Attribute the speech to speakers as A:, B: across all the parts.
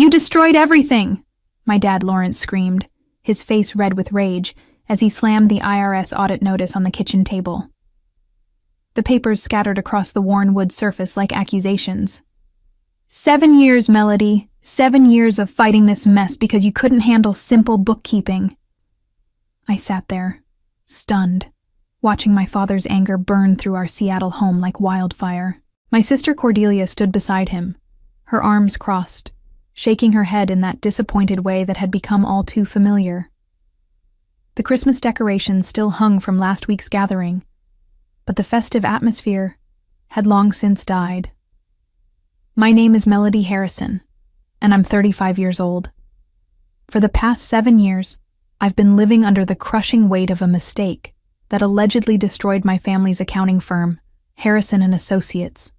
A: You destroyed everything! My dad Lawrence screamed, his face red with rage, as he slammed the IRS audit notice on the kitchen table. The papers scattered across the worn wood surface like accusations. 7 years, Melody. 7 years of fighting this mess because you couldn't handle simple bookkeeping. I sat there, stunned, watching my father's anger burn through our Seattle home like wildfire. My sister Cordelia stood beside him, her arms crossed, shaking her head in that disappointed way that had become all too familiar. The Christmas decorations still hung from last week's gathering, but the festive atmosphere had long since died. My name is Melody Harrison, and I'm 35 years old. For the past 7 years, I've been living under the crushing weight of a mistake that allegedly destroyed my family's accounting firm, Harrison and Associates.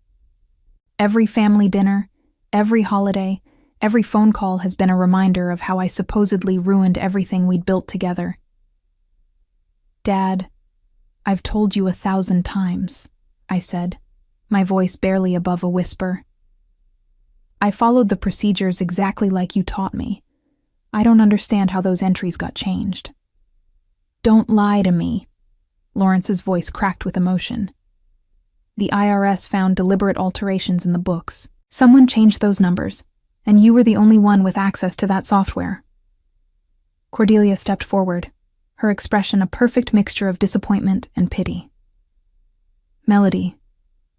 A: Every family dinner, every holiday, every phone call has been a reminder of how I supposedly ruined everything we'd built together. Dad, I've told you 1,000 times, I said, my voice barely above a whisper. I followed the procedures exactly like you taught me. I don't understand how those entries got changed. Don't lie to me. Lawrence's voice cracked with emotion. The IRS found deliberate alterations in the books. Someone changed those numbers, and you were the only one with access to that software. Cordelia stepped forward, her expression a perfect mixture of disappointment and pity. Melody,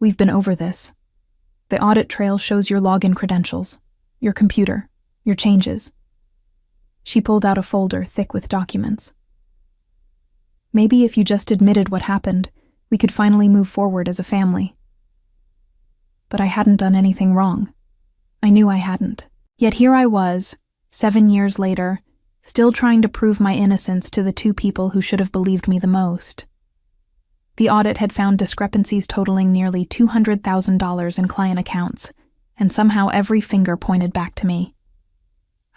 A: we've been over this. The audit trail shows your login credentials, your computer, your changes. She pulled out a folder thick with documents. Maybe if you just admitted what happened, we could finally move forward as a family. But I hadn't done anything wrong. I knew I hadn't. Yet here I was, 7 years later, still trying to prove my innocence to the two people who should have believed me the most. The audit had found discrepancies totaling nearly $200,000 in client accounts, and somehow every finger pointed back to me.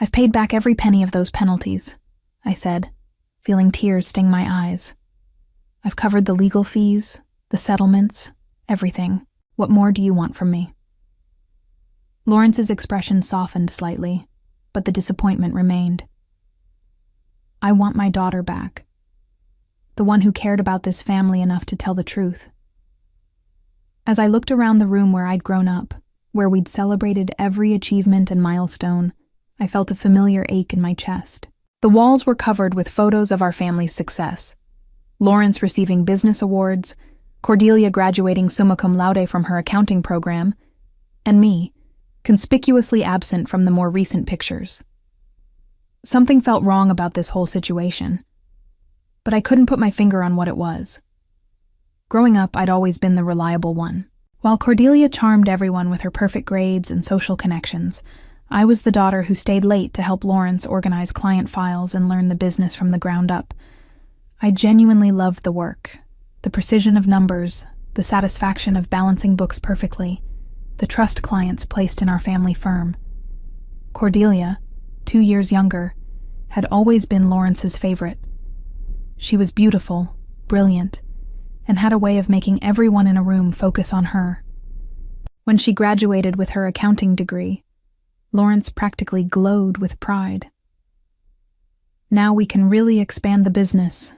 A: I've paid back every penny of those penalties, I said, feeling tears sting my eyes. I've covered the legal fees, the settlements, everything. What more do you want from me? Lawrence's expression softened slightly, but the disappointment remained. I want my daughter back. The one who cared about this family enough to tell the truth. As I looked around the room where I'd grown up, where we'd celebrated every achievement and milestone, I felt a familiar ache in my chest. The walls were covered with photos of our family's success. Lawrence receiving business awards, Cordelia graduating summa cum laude from her accounting program, and me, conspicuously absent from the more recent pictures. Something felt wrong about this whole situation, but I couldn't put my finger on what it was. Growing up, I'd always been the reliable one. While Cordelia charmed everyone with her perfect grades and social connections, I was the daughter who stayed late to help Lawrence organize client files and learn the business from the ground up. I genuinely loved the work, the precision of numbers, the satisfaction of balancing books perfectly, the trust clients placed in our family firm. Cordelia, 2 years younger, had always been Lawrence's favorite. She was beautiful, brilliant, and had a way of making everyone in a room focus on her. When she graduated with her accounting degree, Lawrence practically glowed with pride. Now we can really expand the business,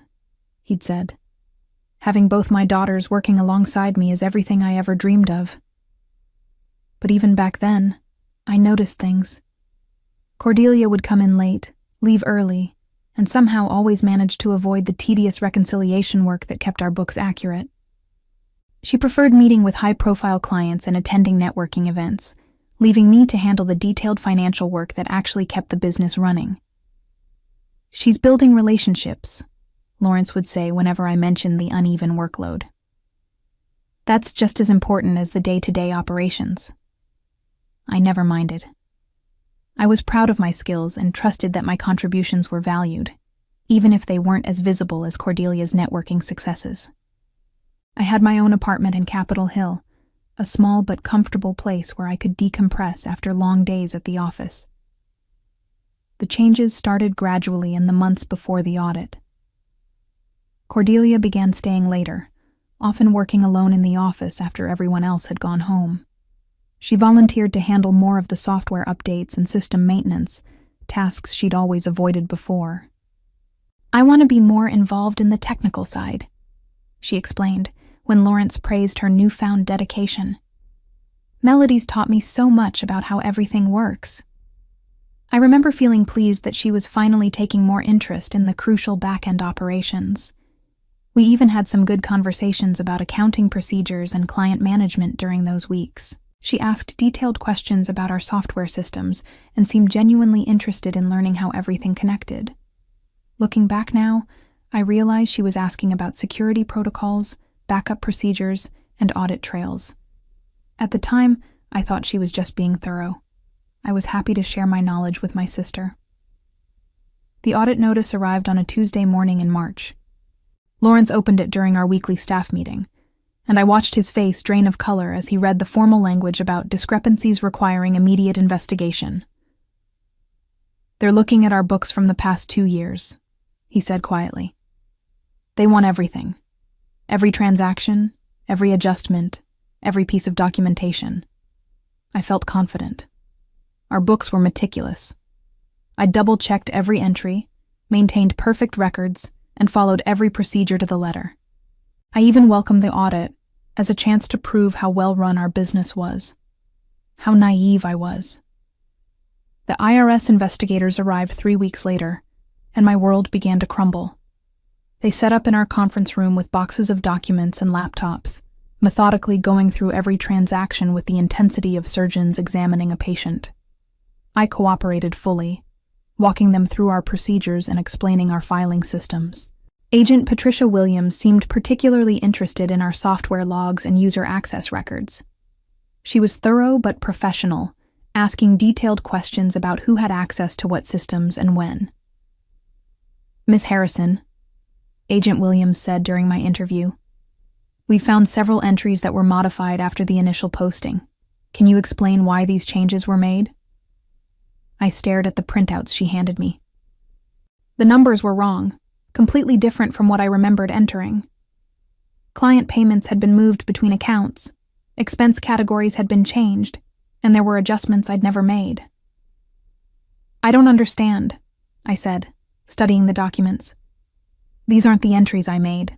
A: he'd said. Having both my daughters working alongside me is everything I ever dreamed of. But even back then, I noticed things. Cordelia would come in late, leave early, and somehow always managed to avoid the tedious reconciliation work that kept our books accurate. She preferred meeting with high-profile clients and attending networking events, leaving me to handle the detailed financial work that actually kept the business running. She's building relationships, Lawrence would say whenever I mentioned the uneven workload. That's just as important as the day-to-day operations. I never minded. I was proud of my skills and trusted that my contributions were valued, even if they weren't as visible as Cordelia's networking successes. I had my own apartment in Capitol Hill, a small but comfortable place where I could decompress after long days at the office. The changes started gradually in the months before the audit. Cordelia began staying later, often working alone in the office after everyone else had gone home. She volunteered to handle more of the software updates and system maintenance, tasks she'd always avoided before. "I want to be more involved in the technical side," she explained when Lawrence praised her newfound dedication. "Melody's taught me so much about how everything works." I remember feeling pleased that she was finally taking more interest in the crucial back-end operations. We even had some good conversations about accounting procedures and client management during those weeks. She asked detailed questions about our software systems and seemed genuinely interested in learning how everything connected. Looking back now, I realized she was asking about security protocols, backup procedures, and audit trails. At the time, I thought she was just being thorough. I was happy to share my knowledge with my sister. The audit notice arrived on a Tuesday morning in March. Lawrence opened it during our weekly staff meeting, and I watched his face drain of color as he read the formal language about discrepancies requiring immediate investigation. "They're looking at our books from the past 2 years," he said quietly. "They want everything. Every transaction, every adjustment, every piece of documentation." I felt confident. Our books were meticulous. I double-checked every entry, maintained perfect records, and followed every procedure to the letter. I even welcomed the audit as a chance to prove how well-run our business was. How naive I was. The IRS investigators arrived 3 weeks later, and my world began to crumble. They set up in our conference room with boxes of documents and laptops, methodically going through every transaction with the intensity of surgeons examining a patient. I cooperated fully, walking them through our procedures and explaining our filing systems. Agent Patricia Williams seemed particularly interested in our software logs and user access records. She was thorough but professional, asking detailed questions about who had access to what systems and when. "Miss Harrison," Agent Williams said during my interview, "we found several entries that were modified after the initial posting. Can you explain why these changes were made?" I stared at the printouts she handed me. The numbers were wrong, completely different from what I remembered entering. Client payments had been moved between accounts, expense categories had been changed, and there were adjustments I'd never made. "I don't understand," I said, studying the documents. "These aren't the entries I made.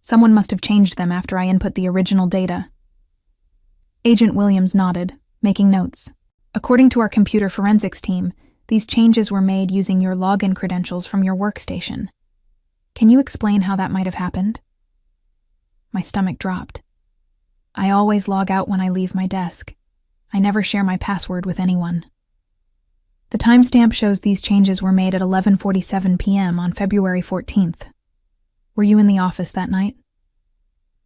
A: Someone must have changed them after I input the original data." Agent Williams nodded, making notes. "According to our computer forensics team, these changes were made using your login credentials from your workstation. Can you explain how that might have happened?" My stomach dropped. I always log out when I leave my desk. I never share my password with anyone. The timestamp shows these changes were made at 11:47 p.m. on February 14th. Were you in the office that night?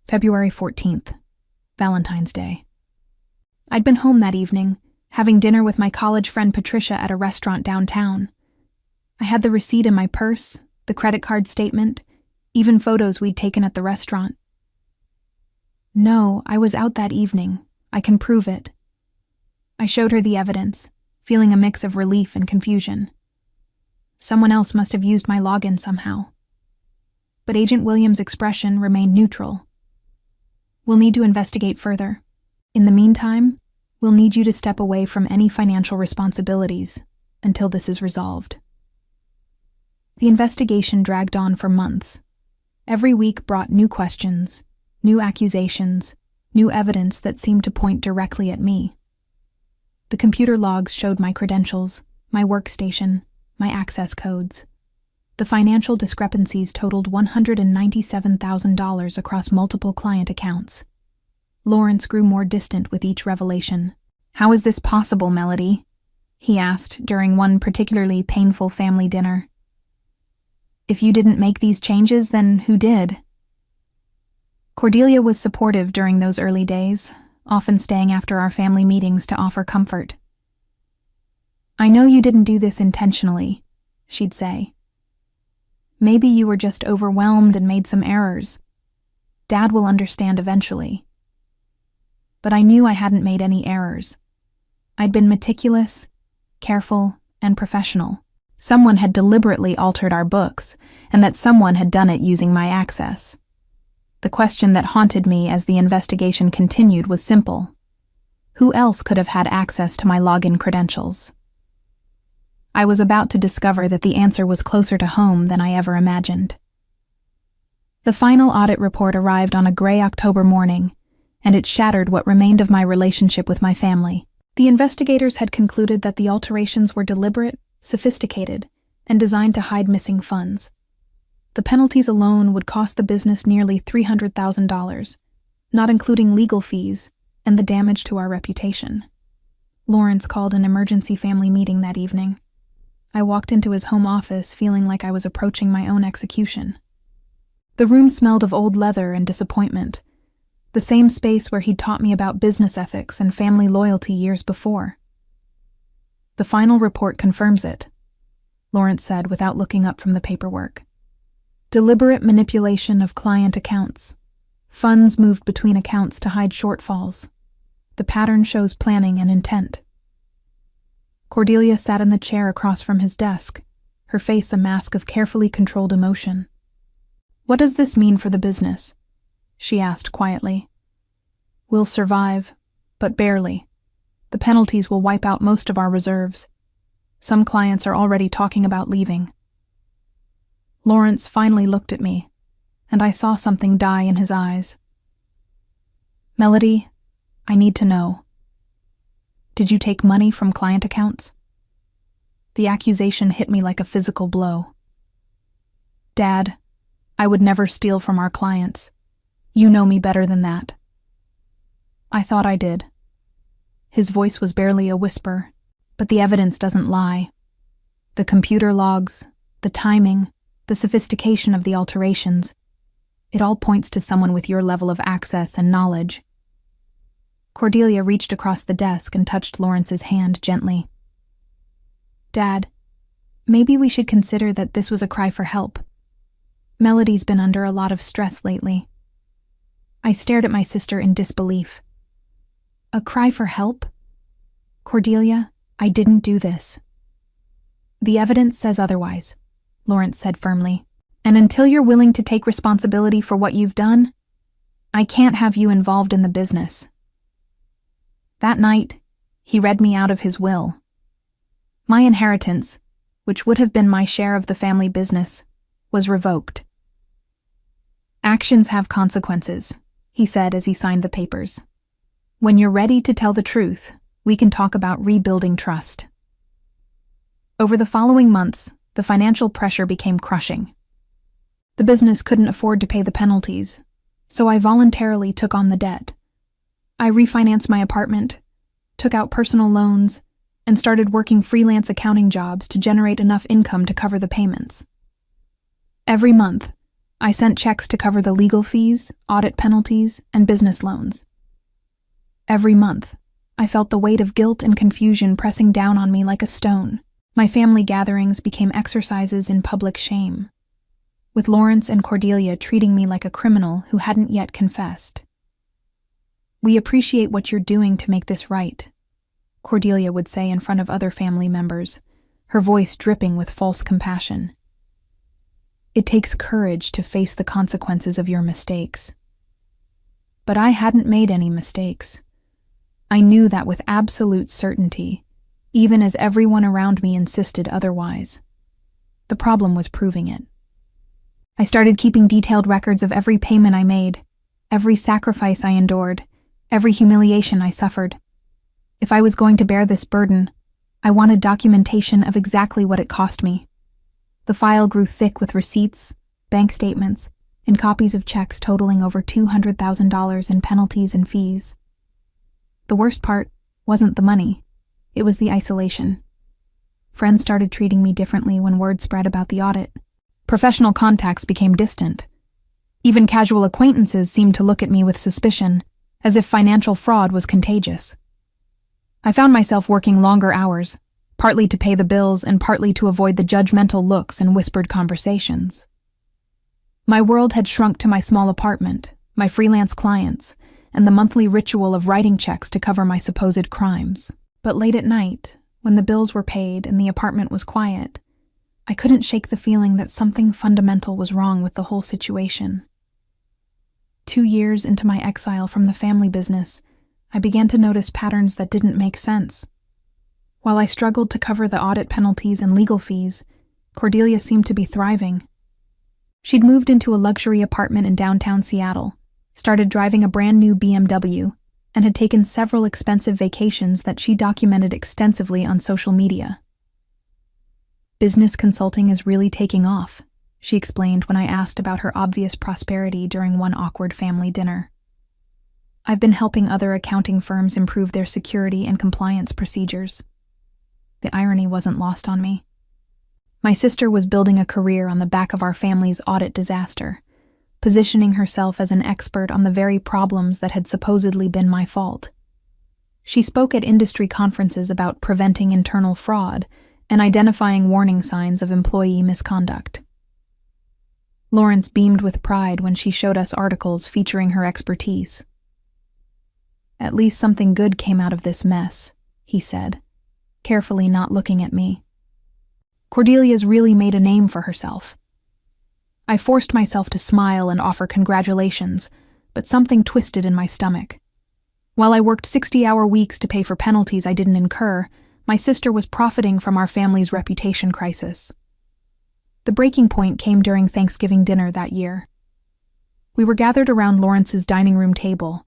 A: February 14th, Valentine's Day. I'd been home that evening, having dinner with my college friend Patricia at a restaurant downtown. I had the receipt in my purse, the credit card statement, even photos we'd taken at the restaurant. "No, I was out that evening. I can prove it." I showed her the evidence, feeling a mix of relief and confusion. Someone else must have used my login somehow. But Agent Williams' expression remained neutral. "We'll need to investigate further. In the meantime, we'll need you to step away from any financial responsibilities until this is resolved." The investigation dragged on for months. Every week brought new questions, new accusations, new evidence that seemed to point directly at me. The computer logs showed my credentials, my workstation, my access codes. The financial discrepancies totaled $197,000 across multiple client accounts. Lawrence grew more distant with each revelation. "How is this possible, Melody?" he asked during one particularly painful family dinner. "If you didn't make these changes, then who did?" Cordelia was supportive during those early days, often staying after our family meetings to offer comfort. "I know you didn't do this intentionally," she'd say. "Maybe you were just overwhelmed and made some errors. Dad will understand eventually." But I knew I hadn't made any errors. I'd been meticulous, careful, and professional. Someone had deliberately altered our books, and that someone had done it using my access. The question that haunted me as the investigation continued was simple. Who else could have had access to my login credentials? I was about to discover that the answer was closer to home than I ever imagined. The final audit report arrived on a gray October morning, and it shattered what remained of my relationship with my family. The investigators had concluded that the alterations were deliberate, sophisticated, and designed to hide missing funds. The penalties alone would cost the business nearly $300,000, not including legal fees and the damage to our reputation. Lawrence called an emergency family meeting that evening. I walked into his home office feeling like I was approaching my own execution. The room smelled of old leather and disappointment, the same space where he'd taught me about business ethics and family loyalty years before. "The final report confirms it," Lawrence said without looking up from the paperwork. "Deliberate manipulation of client accounts. Funds moved between accounts to hide shortfalls. The pattern shows planning and intent." Cordelia sat in the chair across from his desk, her face a mask of carefully controlled emotion. "What does this mean for the business?" she asked quietly. "We'll survive, but barely. The penalties will wipe out most of our reserves. Some clients are already talking about leaving." Lawrence finally looked at me, and I saw something die in his eyes. "Melody, I need to know. Did you take money from client accounts?" The accusation hit me like a physical blow. "Dad, I would never steal from our clients. You know me better than that." "I thought I did." His voice was barely a whisper, but the evidence doesn't lie. The computer logs, the timing, the sophistication of the alterations, it all points to someone with your level of access and knowledge. Cordelia reached across the desk and touched Lawrence's hand gently. "Dad, maybe we should consider that this was a cry for help. Melody's been under a lot of stress lately." I stared at my sister in disbelief. "A cry for help? Cordelia, I didn't do this." "The evidence says otherwise," Lawrence said firmly. "And until you're willing to take responsibility for what you've done, I can't have you involved in the business." That night, he read me out of his will. My inheritance, which would have been my share of the family business, was revoked. "Actions have consequences," he said as he signed the papers. "When you're ready to tell the truth, we can talk about rebuilding trust." Over the following months, the financial pressure became crushing. The business couldn't afford to pay the penalties, so I voluntarily took on the debt. I refinanced my apartment, took out personal loans, and started working freelance accounting jobs to generate enough income to cover the payments. Every month, I sent checks to cover the legal fees, audit penalties, and business loans. Every month, I felt the weight of guilt and confusion pressing down on me like a stone. My family gatherings became exercises in public shame, with Lawrence and Cordelia treating me like a criminal who hadn't yet confessed. "We appreciate what you're doing to make this right," Cordelia would say in front of other family members, her voice dripping with false compassion. "It takes courage to face the consequences of your mistakes." But I hadn't made any mistakes. I knew that with absolute certainty, even as everyone around me insisted otherwise. The problem was proving it. I started keeping detailed records of every payment I made, every sacrifice I endured, every humiliation I suffered. If I was going to bear this burden, I wanted documentation of exactly what it cost me. The file grew thick with receipts, bank statements, and copies of checks totaling over $200,000 in penalties and fees. The worst part wasn't the money, it was the isolation. Friends started treating me differently when word spread about the audit. Professional contacts became distant. Even casual acquaintances seemed to look at me with suspicion, as if financial fraud was contagious. I found myself working longer hours, partly to pay the bills and partly to avoid the judgmental looks and whispered conversations. My world had shrunk to my small apartment, my freelance clients, and the monthly ritual of writing checks to cover my supposed crimes. But late at night, when the bills were paid and the apartment was quiet, I couldn't shake the feeling that something fundamental was wrong with the whole situation. 2 years into my exile from the family business, I began to notice patterns that didn't make sense. While I struggled to cover the audit penalties and legal fees, Cordelia seemed to be thriving. She'd moved into a luxury apartment in downtown Seattle, started driving a brand new BMW, and had taken several expensive vacations that she documented extensively on social media. "Business consulting is really taking off," she explained when I asked about her obvious prosperity during one awkward family dinner. "I've been helping other accounting firms improve their security and compliance procedures." The irony wasn't lost on me. My sister was building a career on the back of our family's audit disaster, positioning herself as an expert on the very problems that had supposedly been my fault. She spoke at industry conferences about preventing internal fraud and identifying warning signs of employee misconduct. Lawrence beamed with pride when she showed us articles featuring her expertise. "At least something good came out of this mess," he said, carefully not looking at me. "Cordelia's really made a name for herself." I forced myself to smile and offer congratulations, but something twisted in my stomach. While I worked 60-hour weeks to pay for penalties I didn't incur, my sister was profiting from our family's reputation crisis. The breaking point came during Thanksgiving dinner that year. We were gathered around Lawrence's dining room table,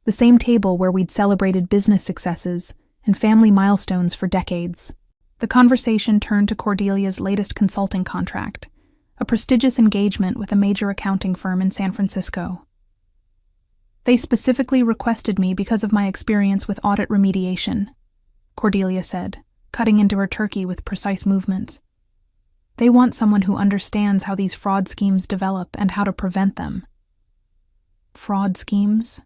A: the same table where we'd celebrated business successes and family milestones for decades. The conversation turned to Cordelia's latest consulting contract, a prestigious engagement with a major accounting firm in San Francisco. "They specifically requested me because of my experience with audit remediation," Cordelia said, cutting into her turkey with precise movements. "They want someone who understands how these fraud schemes develop and how to prevent them." "Fraud schemes?"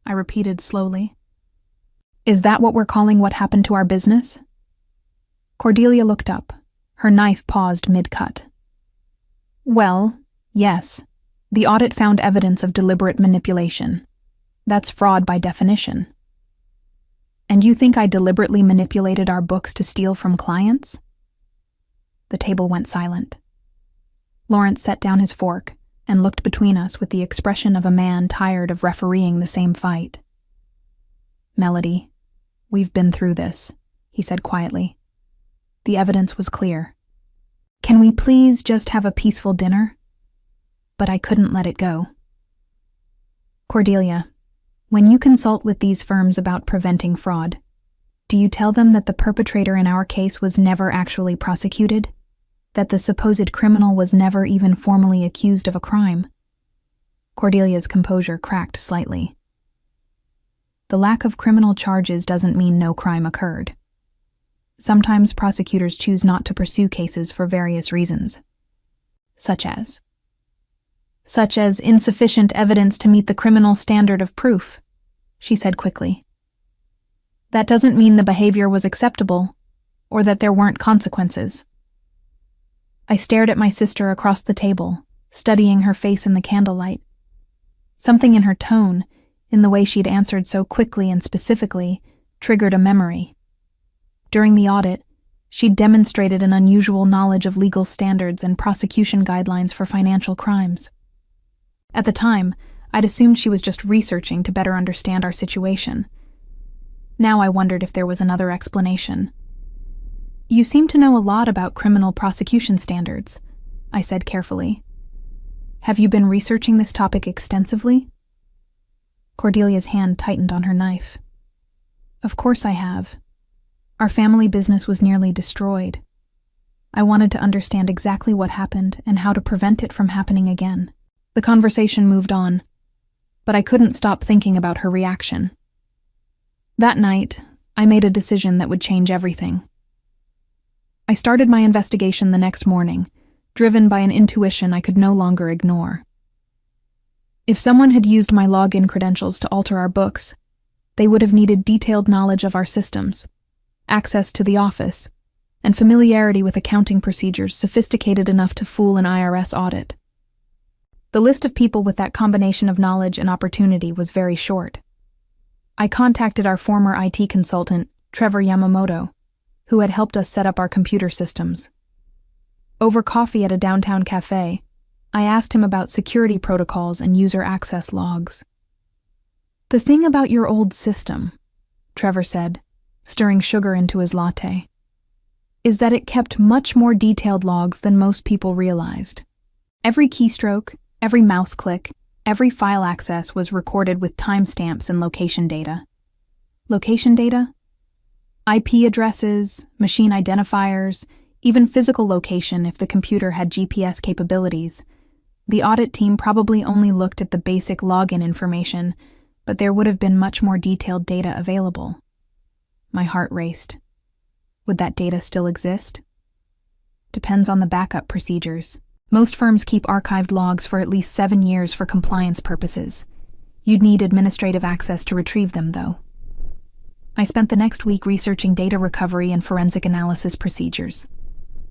A: I repeated slowly. "Is that what we're calling what happened to our business?" Cordelia looked up, her knife paused mid-cut. "Well, yes. The audit found evidence of deliberate manipulation. That's fraud by definition." "And you think I deliberately manipulated our books to steal from clients?" The table went silent. Lawrence set down his fork and looked between us with the expression of a man tired of refereeing the same fight. "Melody, we've been through this," he said quietly. The evidence was clear. "Can we please just have a peaceful dinner?" But I couldn't let it go. "Cordelia, when you consult with these firms about preventing fraud, do you tell them that the perpetrator in our case was never actually prosecuted? That the supposed criminal was never even formally accused of a crime?" Cordelia's composure cracked slightly. "The lack of criminal charges doesn't mean no crime occurred. Sometimes prosecutors choose not to pursue cases for various reasons. Such as insufficient evidence to meet the criminal standard of proof," she said quickly. "That doesn't mean the behavior was acceptable, or that there weren't consequences." I stared at my sister across the table, studying her face in the candlelight. Something in her tone, in the way she'd answered so quickly and specifically, triggered a memory. During the audit, she'd demonstrated an unusual knowledge of legal standards and prosecution guidelines for financial crimes. At the time, I'd assumed she was just researching to better understand our situation. Now I wondered if there was another explanation. "You seem to know a lot about criminal prosecution standards," I said carefully. "Have you been researching this topic extensively?" Cordelia's hand tightened on her knife. "Of course I have. Our family business was nearly destroyed. I wanted to understand exactly what happened and how to prevent it from happening again." The conversation moved on, but I couldn't stop thinking about her reaction. That night, I made a decision that would change everything. I started my investigation the next morning, driven by an intuition I could no longer ignore. If someone had used my login credentials to alter our books, they would have needed detailed knowledge of our systems, access to the office, and familiarity with accounting procedures sophisticated enough to fool an IRS audit. The list of people with that combination of knowledge and opportunity was very short. I contacted our former IT consultant, Trevor Yamamoto, who had helped us set up our computer systems. Over coffee at a downtown cafe, I asked him about security protocols and user access logs. "The thing about your old system," Trevor said, stirring sugar into his latte, is that it kept much more detailed logs than most people realized. Every keystroke, every mouse click, every file access was recorded with timestamps and location data. Location data? IP addresses, machine identifiers, even physical location if the computer had GPS capabilities. The audit team probably only looked at the basic login information, but there would have been much more detailed data available. My heart raced. Would that data still exist? Depends on the backup procedures. Most firms keep archived logs for at least 7 years for compliance purposes. You'd need administrative access to retrieve them, though. I spent the next week researching data recovery and forensic analysis procedures.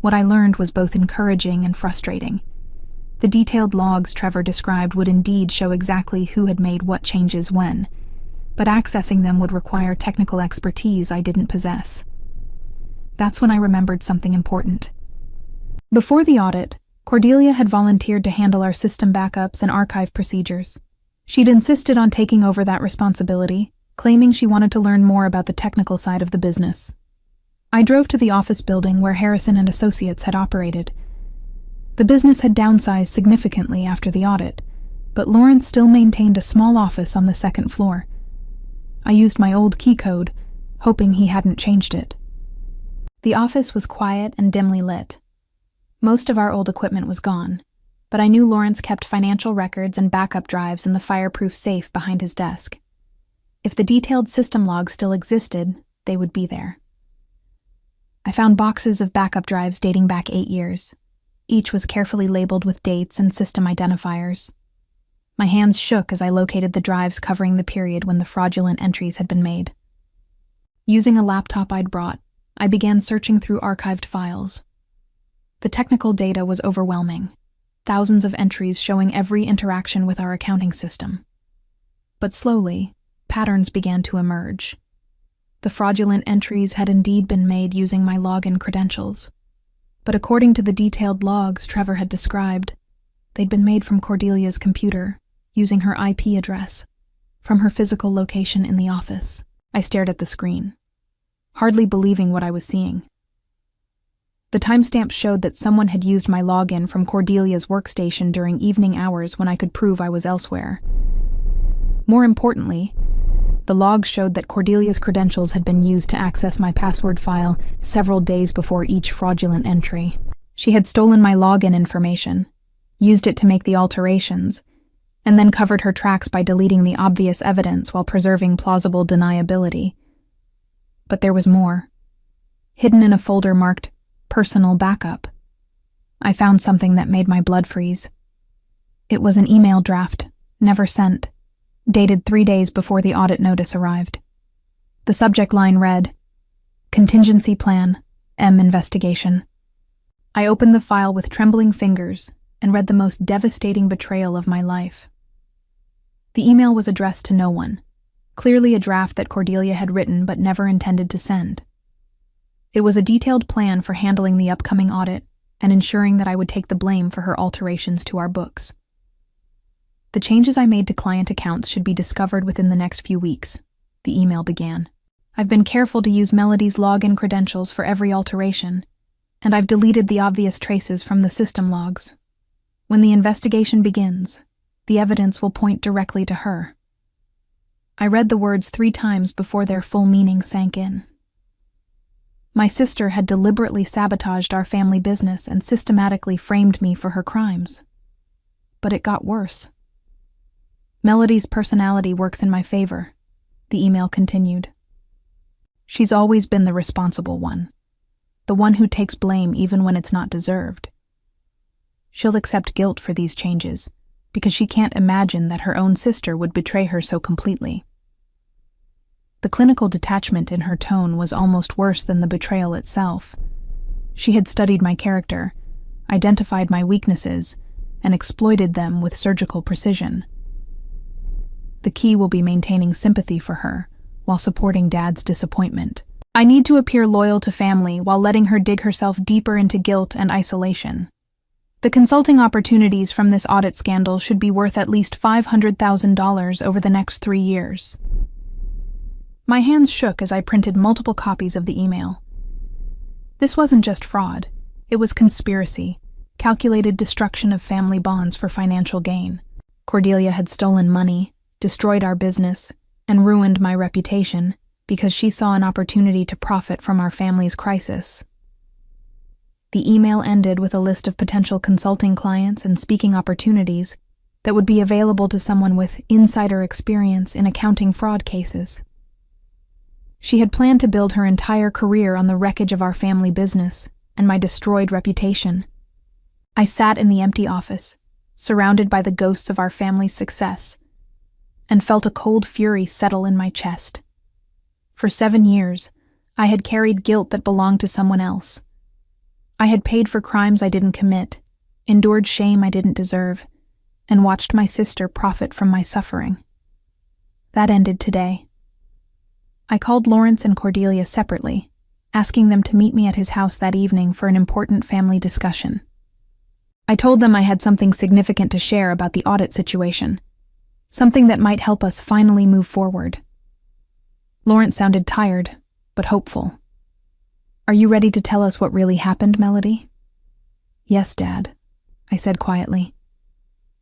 A: What I learned was both encouraging and frustrating. The detailed logs Trevor described would indeed show exactly who had made what changes when, but accessing them would require technical expertise I didn't possess. That's when I remembered something important. Before the audit, Cordelia had volunteered to handle our system backups and archive procedures. She'd insisted on taking over that responsibility, claiming she wanted to learn more about the technical side of the business. I drove to the office building where Harrison and Associates had operated. The business had downsized significantly after the audit, but Lawrence still maintained a small office on the second floor. I used my old key code, hoping he hadn't changed it. The office was quiet and dimly lit. Most of our old equipment was gone, but I knew Lawrence kept financial records and backup drives in the fireproof safe behind his desk. If the detailed system logs still existed, they would be there. I found boxes of backup drives dating back 8 years. Each was carefully labeled with dates and system identifiers. My hands shook as I located the drives covering the period when the fraudulent entries had been made. Using a laptop I'd brought, I began searching through archived files. The technical data was overwhelming, thousands of entries showing every interaction with our accounting system. But slowly, patterns began to emerge. The fraudulent entries had indeed been made using my login credentials. But according to the detailed logs Trevor had described, they'd been made from Cordelia's computer, using her IP address, from her physical location in the office. I stared at the screen, hardly believing what I was seeing. The timestamps showed that someone had used my login from Cordelia's workstation during evening hours when I could prove I was elsewhere. More importantly, the logs showed that Cordelia's credentials had been used to access my password file several days before each fraudulent entry. She had stolen my login information, used it to make the alterations, and then covered her tracks by deleting the obvious evidence while preserving plausible deniability. But there was more. Hidden in a folder marked Personal Backup, I found something that made my blood freeze. It was an email draft, never sent, dated 3 days before the audit notice arrived. The subject line read, Contingency Plan, M Investigation. I opened the file with trembling fingers and read the most devastating betrayal of my life. The email was addressed to no one, clearly a draft that Cordelia had written but never intended to send. It was a detailed plan for handling the upcoming audit and ensuring that I would take the blame for her alterations to our books. The changes I made to client accounts should be discovered within the next few weeks, the email began. I've been careful to use Melody's login credentials for every alteration, and I've deleted the obvious traces from the system logs. When the investigation begins, the evidence will point directly to her. I read the words 3 times before their full meaning sank in. My sister had deliberately sabotaged our family business and systematically framed me for her crimes. But it got worse. Melody's personality works in my favor, the email continued. She's always been the responsible one, the one who takes blame even when it's not deserved. She'll accept guilt for these changes because she can't imagine that her own sister would betray her so completely. The clinical detachment in her tone was almost worse than the betrayal itself. She had studied my character, identified my weaknesses, and exploited them with surgical precision. The key will be maintaining sympathy for her while supporting Dad's disappointment. I need to appear loyal to family while letting her dig herself deeper into guilt and isolation. The consulting opportunities from this audit scandal should be worth at least $500,000 over the next 3 years. My hands shook as I printed multiple copies of the email. This wasn't just fraud. It was conspiracy, calculated destruction of family bonds for financial gain. Cordelia had stolen money, destroyed our business, and ruined my reputation because she saw an opportunity to profit from our family's crisis. The email ended with a list of potential consulting clients and speaking opportunities that would be available to someone with insider experience in accounting fraud cases. She had planned to build her entire career on the wreckage of our family business and my destroyed reputation. I sat in the empty office, surrounded by the ghosts of our family's success, and felt a cold fury settle in my chest. For 7 years, I had carried guilt that belonged to someone else. I had paid for crimes I didn't commit, endured shame I didn't deserve, and watched my sister profit from my suffering. That ended today. I called Lawrence and Cordelia separately, asking them to meet me at his house that evening for an important family discussion. I told them I had something significant to share about the audit situation, something that might help us finally move forward. Lawrence sounded tired, but hopeful. "Are you ready to tell us what really happened, Melody?" "Yes, Dad," I said quietly.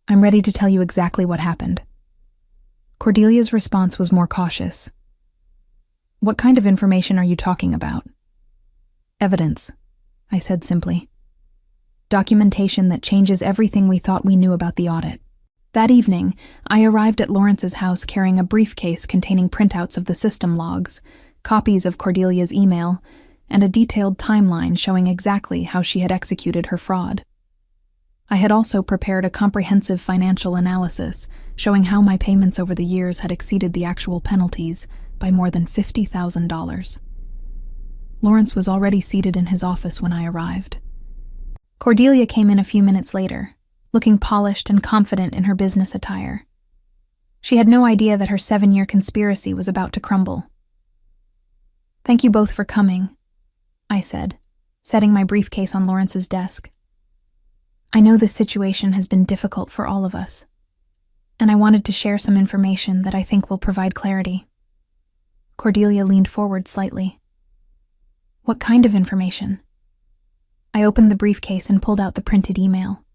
A: "I'm ready to tell you exactly what happened." Cordelia's response was more cautious. "What kind of information are you talking about?" "Evidence," I said simply. "Documentation that changes everything we thought we knew about the audit." That evening, I arrived at Lawrence's house carrying a briefcase containing printouts of the system logs, copies of Cordelia's email, and a detailed timeline showing exactly how she had executed her fraud. I had also prepared a comprehensive financial analysis showing how my payments over the years had exceeded the actual penalties by more than $50,000. Lawrence was already seated in his office when I arrived. Cordelia came in a few minutes later, looking polished and confident in her business attire. She had no idea that her 7-year conspiracy was about to crumble. "Thank you both for coming," I said, setting my briefcase on Lawrence's desk. "I know this situation has been difficult for all of us, and I wanted to share some information that I think will provide clarity." Cordelia leaned forward slightly. "What kind of information?" I opened the briefcase and pulled out the printed email.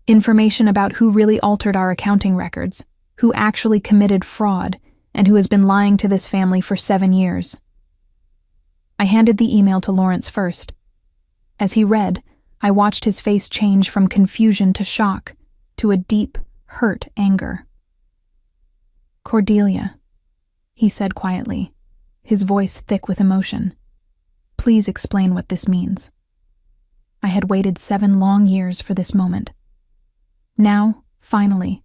A: "Information about who really altered our accounting records, who actually committed fraud, and who has been lying to this family for 7 years." I handed the email to Lawrence first. As he read, I watched his face change from confusion to shock, to a deep, hurt anger. "Cordelia," he said quietly, his voice thick with emotion, "please explain what this means." I had waited 7 long years for this moment. Now, finally,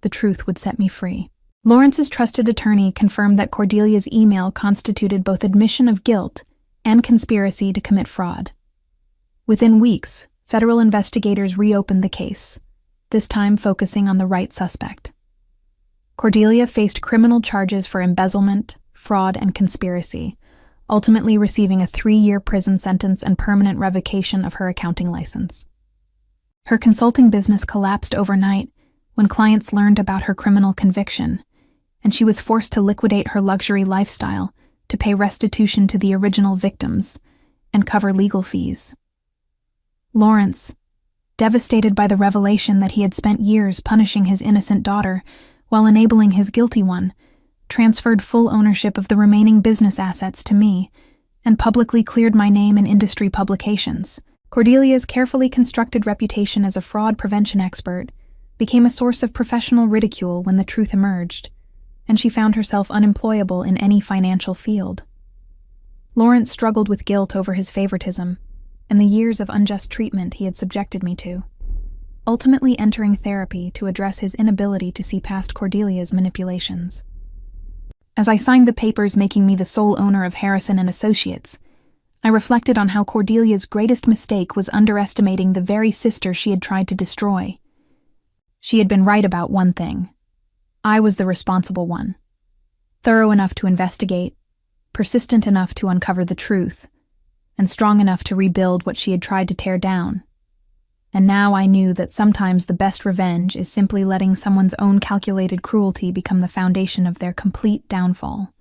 A: the truth would set me free. Lawrence's trusted attorney confirmed that Cordelia's email constituted both admission of guilt and conspiracy to commit fraud. Within weeks, federal investigators reopened the case, this time focusing on the right suspect. Cordelia faced criminal charges for embezzlement, fraud, and conspiracy, ultimately receiving a 3-year prison sentence and permanent revocation of her accounting license. Her consulting business collapsed overnight when clients learned about her criminal conviction, and she was forced to liquidate her luxury lifestyle to pay restitution to the original victims and cover legal fees. Lawrence, devastated by the revelation that he had spent years punishing his innocent daughter while enabling his guilty one, transferred full ownership of the remaining business assets to me and publicly cleared my name in industry publications. Cordelia's carefully constructed reputation as a fraud prevention expert became a source of professional ridicule when the truth emerged, and she found herself unemployable in any financial field. Lawrence struggled with guilt over his favoritism and the years of unjust treatment he had subjected me to, ultimately entering therapy to address his inability to see past Cordelia's manipulations. As I signed the papers making me the sole owner of Harrison and Associates, I reflected on how Cordelia's greatest mistake was underestimating the very sister she had tried to destroy. She had been right about one thing. I was the responsible one. Thorough enough to investigate, persistent enough to uncover the truth, and strong enough to rebuild what she had tried to tear down. And now I knew that sometimes the best revenge is simply letting someone's own calculated cruelty become the foundation of their complete downfall.